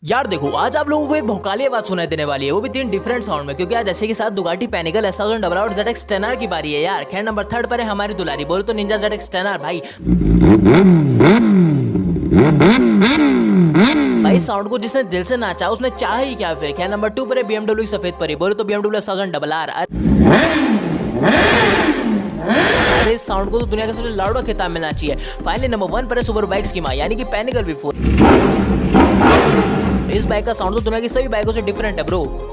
यार देखो, आज आप लोगों को एक भौकाली आवाज सुनाई देने वाली है, वो भी 3 डिफरेंट साउंड में, क्योंकि आज ऐसे के साथ दुगाटी पैनिकल S1000 और ZX 10R की बारी है यार। खैर नंबर 3 पर है हमारी दुलारी, बोले तो निंजा ZX 10R भाई। भाई साउंड को जिसने दिल से नाचा उसने चाहा ही क्या फिर। खैर नंबर 2 पर है BMW की सफेद परी, बोले तो BMW S1000RR। अरे इस साउंड को तो दुनिया का सबसे लाउड खिताब मिलना चाहिए। फाइनली नंबर 1 पर है सुपर बाइक्स की मां यानी कि पैनिकल V4। इस बाइक का साउंड तो दुनिया की सभी बाइकों से डिफरेंट है ब्रो।